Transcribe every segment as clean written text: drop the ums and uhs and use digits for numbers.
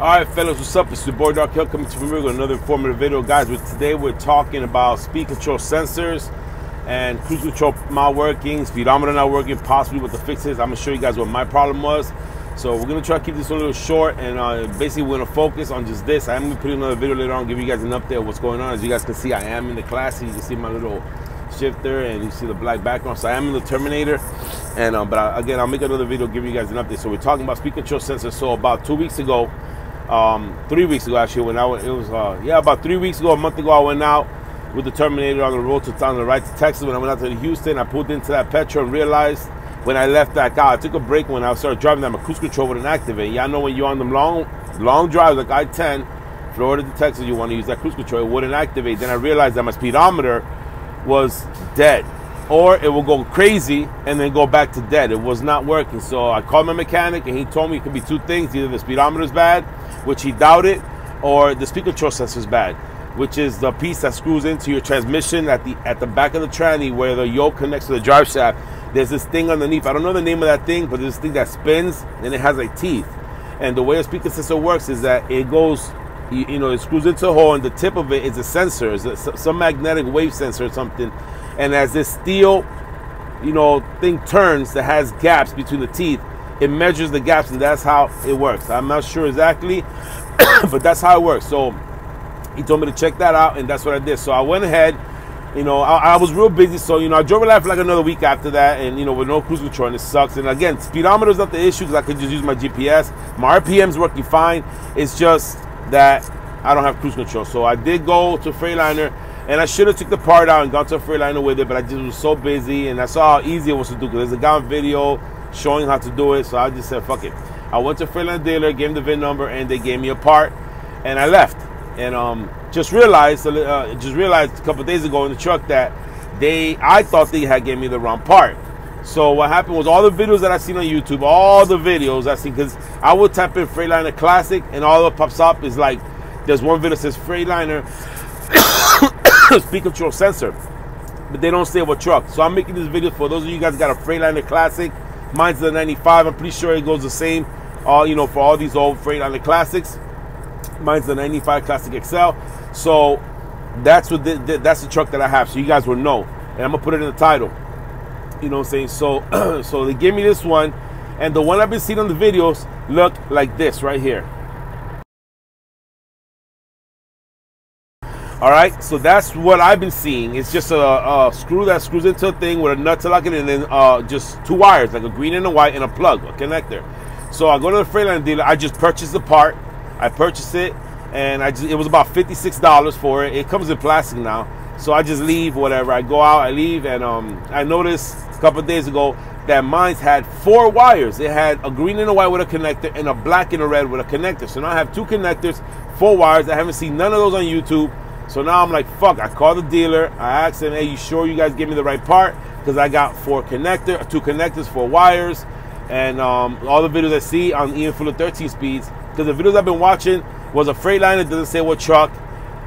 Alright fellas, what's up? It's your boy Dark Hill coming to you with another informative video. Guys, today we're talking about speed control sensors and cruise control malworking, speedometer not working, possibly what the fix is. I'm going to show you guys what my problem was. So we're going to try to keep this a little short, and basically we're going to focus on just this. I am going to put another video later on, give you guys an update of what's going on. As you guys can see, I am in the class. You can see my little shifter and you see the black background. So I am in the Terminator, and again, I'll make another video giving you guys an update. So we're talking about speed control sensors. So about 2 weeks ago, 3 weeks ago actually, when I went, it was about 3 weeks ago, a month ago, I went out with the Terminator on the road on the right to Texas. When I went out to Houston, I pulled into that petrol and realized when I left that car, I took a break when I started driving that my cruise control wouldn't activate. Y'all know when you're on them long drives like I-10, Florida to Texas, you want to use that cruise control, it wouldn't activate. Then I realized that my speedometer was dead, or it will go crazy and then go back to dead. It was not working. So I called my mechanic and he told me it could be two things: either the speedometer is bad, which he doubted, or the speed control sensor is bad, which is the piece that screws into your transmission at the back of the tranny where the yoke connects to the drive shaft. There's this thing underneath. I don't know the name of that thing, but there's this thing that spins and it has like teeth. And the way a speed sensor works is that it goes, it screws into a hole, and the tip of it is a sensor, it's some magnetic wave sensor or something. And as this steel, thing turns that has gaps between the teeth, it measures the gaps, and that's how it works. I'm not sure exactly, but that's how it works. So he told me to check that out, and that's what I did. So I went ahead. I was real busy, so I drove around for like another week after that, and with no cruise control, and it sucks. And again, speedometer is not the issue because I could just use my GPS. My RPM is working fine. It's just that I don't have cruise control. So I did go to Freightliner, and I should have took the part out and gone to a Freightliner with it, but I just was so busy, and I saw how easy it was to do because there's a guy on video showing how to do it. So I just said, fuck it. I went to Freightliner dealer, gave him the VIN number, and they gave me a part, and I left. And just realized a couple of days ago in the truck that I thought they had gave me the wrong part. So what happened was all the videos that I seen on YouTube, all the videos I seen, because I would type in Freightliner Classic, and all that pops up is like, there's one video that says Freightliner speed control sensor, but they don't say what truck. So I'm making this video for those of you guys that got a Freightliner Classic. Mine's the 95. I'm pretty sure it goes the same, for all these old Freightliner Classics. Mine's the 95 Classic XL. So that's that's the truck that I have, so you guys will know, and I'm gonna put it in the title. You know what I'm saying? So so they gave me this one, and the one I've been seeing on the videos look like this right here. All right, so that's what I've been seeing. It's just a screw that screws into a thing with a nut to lock it in, and then just two wires, like a green and a white, and a plug, a connector. So I go to the Freightliner dealer. I just purchased the part. I purchased it, and it was about $56 for it. It comes in plastic now, so I just leave, whatever. I go out, I leave, and I noticed a couple of days ago that mine had 4 wires. It had a green and a white with a connector, and a black and a red with a connector. So now I have 2 connectors, 4 wires. I haven't seen none of those on YouTube. So now I'm like, fuck. I call the dealer. I asked him, hey, you sure you guys give me the right part? Because I got 2 connectors, 4 wires, and all the videos I see on even full of 13 speeds. Because the videos I've been watching was a Freightliner, doesn't say what truck,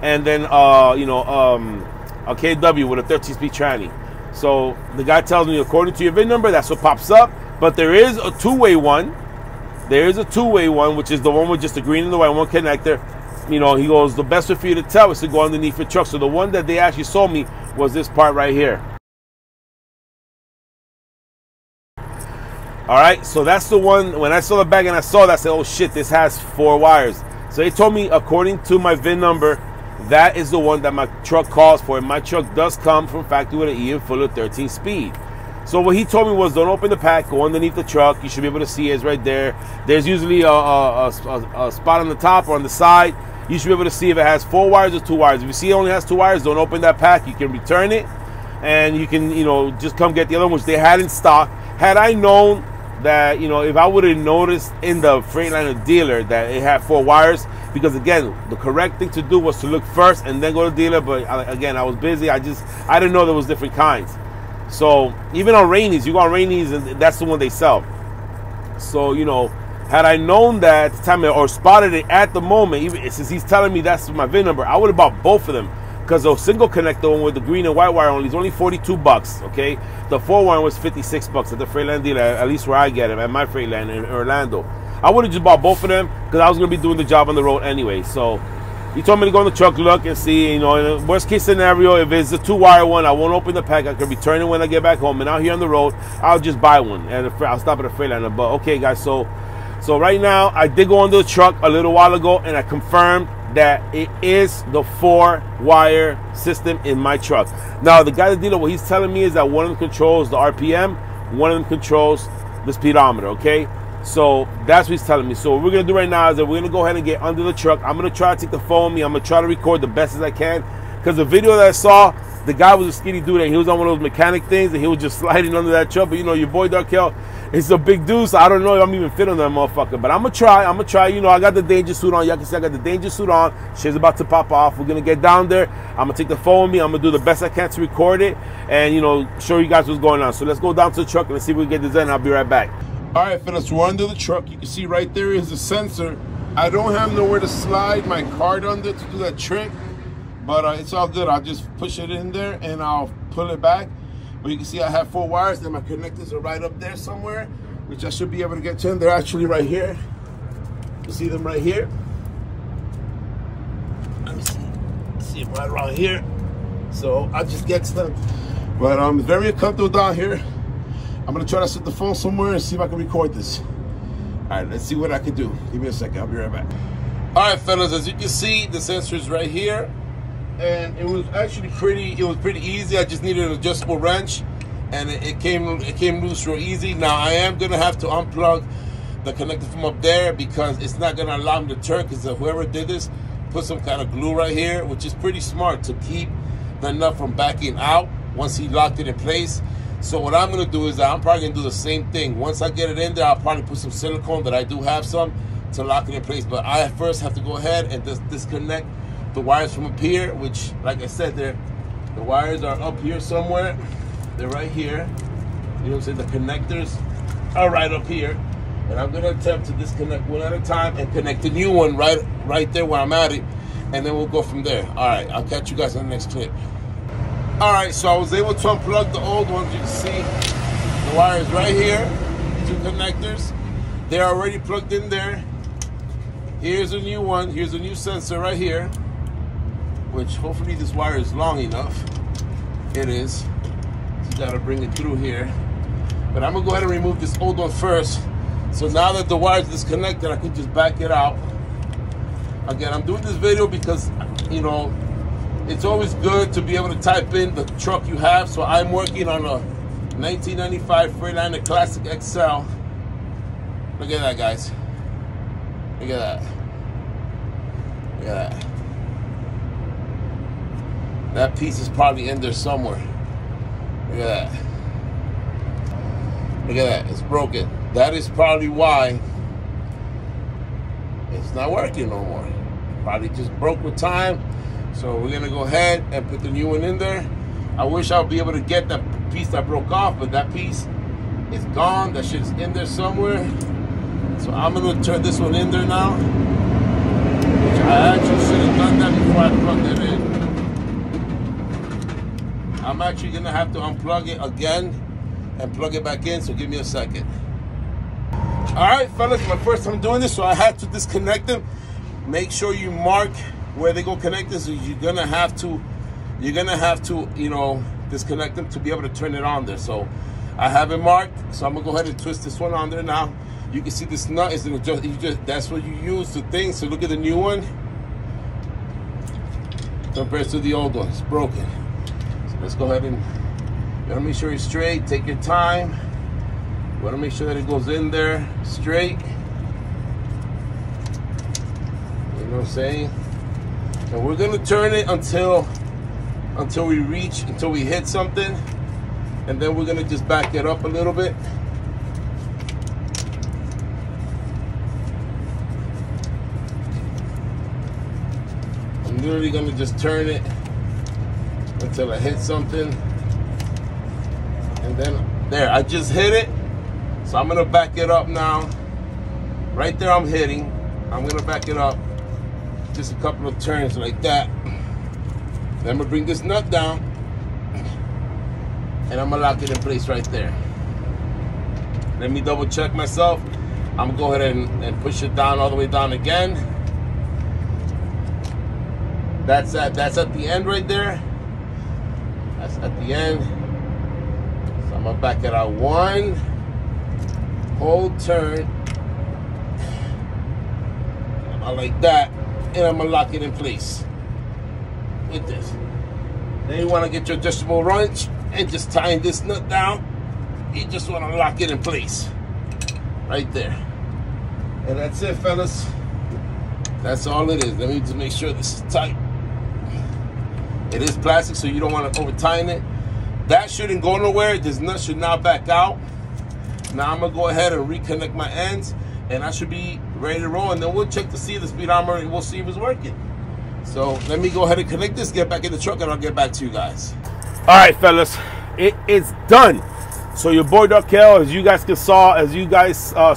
and then a KW with a 13-speed tranny. So the guy tells me, according to your VIN number, that's what pops up. But there is a two-way one. There is a two-way one, which is the one with just the green and the white, one connector. He goes, the best way for you to tell is to go underneath your truck. So the one that they actually sold me was this part right here. All right, so that's the one. When I saw the bag and I saw that, I said, oh shit, this has 4 wires. So they told me, according to my VIN number, that is the one that my truck calls for. And my truck does come from factory with an Ian Fuller 13 speed. So what he told me was, don't open the pack, go underneath the truck. You should be able to see it. It's right there. There's usually a spot on the top or on the side. You should be able to see if it has 4 wires or 2 wires. If you see it only has 2 wires, don't open that pack. You can return it, and you can, just come get the other one, which they had in stock. Had I known that, if I would have noticed in the Freightliner dealer that it had 4 wires, because again, the correct thing to do was to look first and then go to the dealer, but again, I was busy. I didn't know there was different kinds. So even on Rainey's, you go on Rainey's, and that's the one they sell. So had I known that at the time, or spotted it at the moment, even since he's telling me that's my VIN number, I would have bought both of them. Because the single connector one with the green and white wire only is only $42, okay? The 4 wire was $56 at the Freightliner dealer, at least where I get it, at my Freightliner in Orlando. I would have just bought both of them because I was going to be doing the job on the road anyway. So he told me to go in the truck, look and see, you know, in the worst case scenario, if it's a 2-wire one, I won't open the pack. I can return it when I get back home. And out here on the road, I'll just buy one. And I'll stop at a Freightliner. But okay, guys, so right now, I did go under the truck a little while ago, and I confirmed that it is the 4-wire system in my truck. Now, the guy, the dealer, what he's telling me is that one of them controls the RPM, one of them controls the speedometer, okay? So that's what he's telling me. So what we're gonna do right now is that we're gonna go ahead and get under the truck. I'm gonna try to take the phone with me. I'm gonna try to record the best as I can, because the video that I saw, the guy was a skinny dude and he was on one of those mechanic things and he was just sliding under that truck. But you know, your boy Darkel is a big dude, so I don't know if I'm even fit on that motherfucker. But I'm gonna try. You know, I got the danger suit on. Y'all can see I got the danger suit on. Shit's about to pop off. We're gonna get down there. I'm gonna take the phone with me. I'm gonna do the best I can to record it and, you know, show you guys what's going on. So let's go down to the truck and let's see if we can get this in. I'll be right back. All right, fellas, we're under the truck. You can see right there is the sensor. I don't have nowhere to slide my card under to do that trick, but it's all good. I'll just push it in there and I'll pull it back. But you can see I have 4 wires and my connectors are right up there somewhere, which I should be able to get to them. They're actually right here. You see them right here? Let me see them right around here. So I'll just get to them. But I'm very uncomfortable down here. I'm gonna try to set the phone somewhere and see if I can record this. All right, let's see what I can do. Give me a second, I'll be right back. All right, fellas, as you can see, the sensor is right here. And it was actually pretty easy. I just needed an adjustable wrench and it came loose real easy. Now I am gonna have to unplug the connector from up there because it's not gonna allow me to turn, because whoever did this put some kind of glue right here, which is pretty smart to keep the nut from backing out once he locked it in place. So what I'm gonna do is that I'm probably gonna do the same thing. Once I get it in there, I'll probably put some silicone, that I do have some, to lock it in place. But I first have to go ahead and just disconnect the wires from up here, which, like I said, the wires are up here somewhere. They're right here. You know what I'm saying? The connectors are right up here. And I'm gonna attempt to disconnect one at a time and connect the new one right there where I'm at it. And then we'll go from there. All right, I'll catch you guys on the next clip. All right, so I was able to unplug the old ones. You can see the wires right here, 2 connectors. They're already plugged in there. Here's a new one. Here's a new sensor right here, which hopefully this wire is long enough. It is. You gotta bring it through here. But I'm gonna go ahead and remove this old one first. So now that the wire is disconnected, I can just back it out. Again, I'm doing this video because, you know, it's always good to be able to type in the truck you have. So I'm working on a 1995 Freightliner Classic XL. Look at that, guys. Look at that. Look at that. That piece is probably in there somewhere. Look at that. Look at that. It's broken. That is probably why it's not working no more. Probably just broke with time. So we're gonna go ahead and put the new one in there. I wish I'll be able to get that piece that broke off, but that piece is gone. That shit's in there somewhere. So I'm gonna turn this one in there now. Which I actually should have done that before I plugged it in. I'm actually gonna have to unplug it again and plug it back in, so give me a second. All right, fellas, my first time doing this, so I had to disconnect them. Make sure you mark where they go connected, so you're gonna have to, you know, disconnect them to be able to turn it on there. So I have it marked, so I'm gonna go ahead and twist this one on there now. You can see this nut is an that's what you use to think. So look at the new one compared to the old one. It's broken. So let's go ahead and, you gotta make sure it's straight. Take your time. You wanna make sure that it goes in there straight. You know what I'm saying? And we're gonna turn it until we hit something, and then we're gonna just back it up a little bit. I'm literally gonna just turn it until I hit something, and then there, I just hit it. So I'm gonna back it up now. Right there I'm hitting. I'm gonna back it up just a couple of turns like that. Then I'm gonna bring this nut down and I'm gonna lock it in place right there. Let me double check myself. I'm gonna go ahead and push it down all the way down again. That's at the end right there. That's at the end. So I'm gonna back it out one whole turn. Like that, and I'm gonna lock it in place with this. Then you wanna get your adjustable wrench and just tying this nut down. You just wanna lock it in place right there. And that's it, fellas. That's all it is. Let me just make sure this is tight. It is plastic, so you don't want to over tighten it. That shouldn't go nowhere. This nut should now back out. Now I'm gonna go ahead and reconnect my ends, and I should be ready to roll. And then we'll check to see the speedometer, and we'll see if it's working. So let me go ahead and connect this, get back in the truck, and I'll get back to you guys. All right, fellas, it is done. So your boy Darkel, as you guys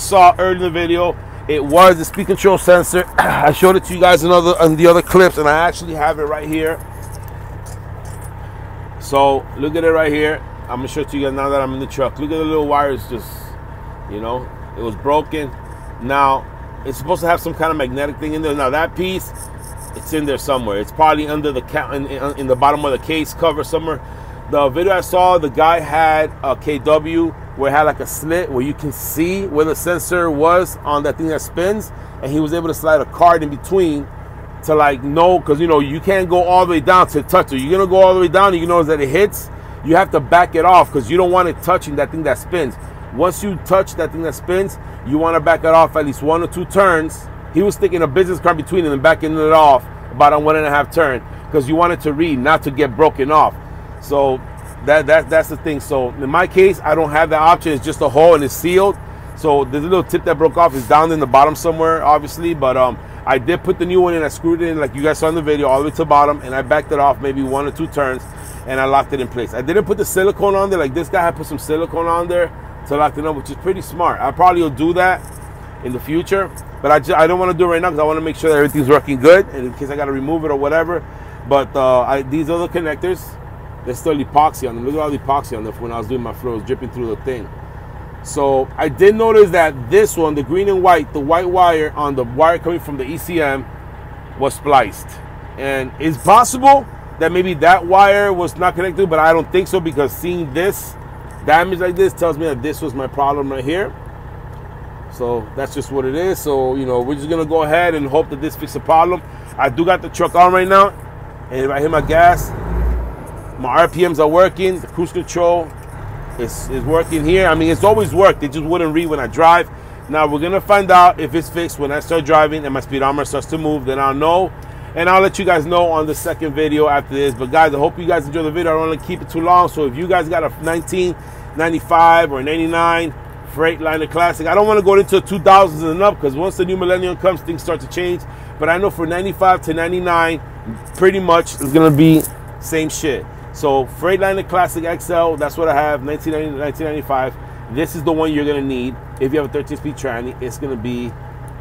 saw earlier in the video, it was the speed control sensor. I showed it to you guys in the other clips, and I actually have it right here. So look at it right here. I'm gonna show it to you guys now that I'm in the truck. Look at the little wires, just, you know, it was broken. Now it's supposed to have some kind of magnetic thing in there. Now that piece, it's in there somewhere. It's probably under the in the bottom of the case cover somewhere. The video I saw, the guy had a KW where it had like a slit where you can see where the sensor was on that thing that spins, and he was able to slide a card in between to like know, because you know you can't go all the way down to touch it. You're gonna go all the way down, and you know that it hits. You have to back it off because you don't want it touching that thing that spins. Once you touch that thing that spins, you want to back it off at least 1 or 2 turns. He was sticking a business card between it and backing it off about a 1.5 turn because you want it to read, not to get broken off. So that's the thing. So in my case, I don't have that option. It's just a hole and it's sealed. So the little tip that broke off is down in the bottom somewhere, obviously. But I did put the new one in. I screwed it in like you guys saw in the video all the way to the bottom, and I backed it off maybe 1 or 2 turns, and I locked it in place. I didn't put the silicone on there. Like this guy had put some silicone on there to lock it up, which is pretty smart. I probably will do that in the future, but I don't want to do it right now because I want to make sure that everything's working good, and in case I got to remove it or whatever. But these other connectors, there's still epoxy on them. Look at all the epoxy on them when I was doing my flow. It was dripping through the thing. So I did notice that this one, the green and white, the white wire on the wire coming from the ECM was spliced. And it's possible that maybe that wire was not connected, but I don't think so, because seeing this damage like this tells me that this was my problem right here. So that's just what it is. So, you know, we're just going to go ahead and hope that this fixes the problem. I do got the truck on right now, and if I hit my gas, my RPMs are working, the cruise control is working here. I mean, it's always worked. It just wouldn't read when I drive. Now we're gonna find out if it's fixed when I start driving and my speedometer starts to move. Then I'll know, and I'll let you guys know on the second video after this. But guys, I hope you guys enjoy the video. I don't want to keep it too long. So if you guys got a 1995 or 99 Freightliner Classic, I don't want to go into 2000s and up, because once the new millennium comes, things start to change. But I know for 95 to 99, pretty much it's gonna be same shit. So Freightliner Classic XL, that's what I have, 1995. This is the one you're gonna need if you have a 13-speed tranny. It's gonna be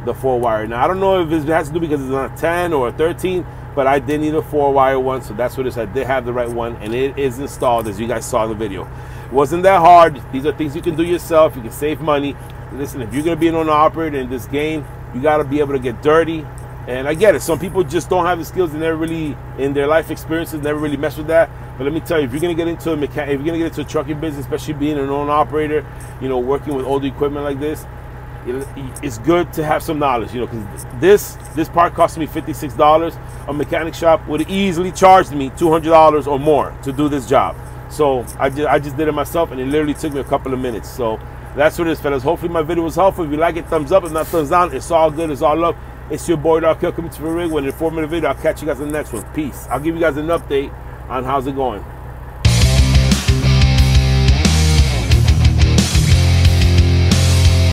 the 4-wire. Now I don't know if it has to do because it's on a 10 or a 13, but I did need a 4-wire one, so that's what it is. I did have the right one, and it is installed, as you guys saw in the video. It wasn't that hard. These are things you can do yourself. You can save money. Listen, if you're gonna be an owner-operator in this game, you gotta be able to get dirty. And I get it. Some people just don't have the skills, and never really, in their life experiences, never really mess with that. But let me tell you, if you're gonna get into if you're gonna get into a trucking business, especially being an owner operator, you know, working with older equipment like this, it's good to have some knowledge. You know, because this part cost me $56. A mechanic shop would easily charged me $200 or more to do this job. So I just did it myself, and it literally took me a couple of minutes. So that's what it is, fellas. Hopefully my video was helpful. If you like it, thumbs up. If not, thumbs down. It's all good. It's all love. It's your boy Darkel coming to the rig with an informative video. I'll catch you guys in the next one. Peace. I'll give you guys an update on how's it going.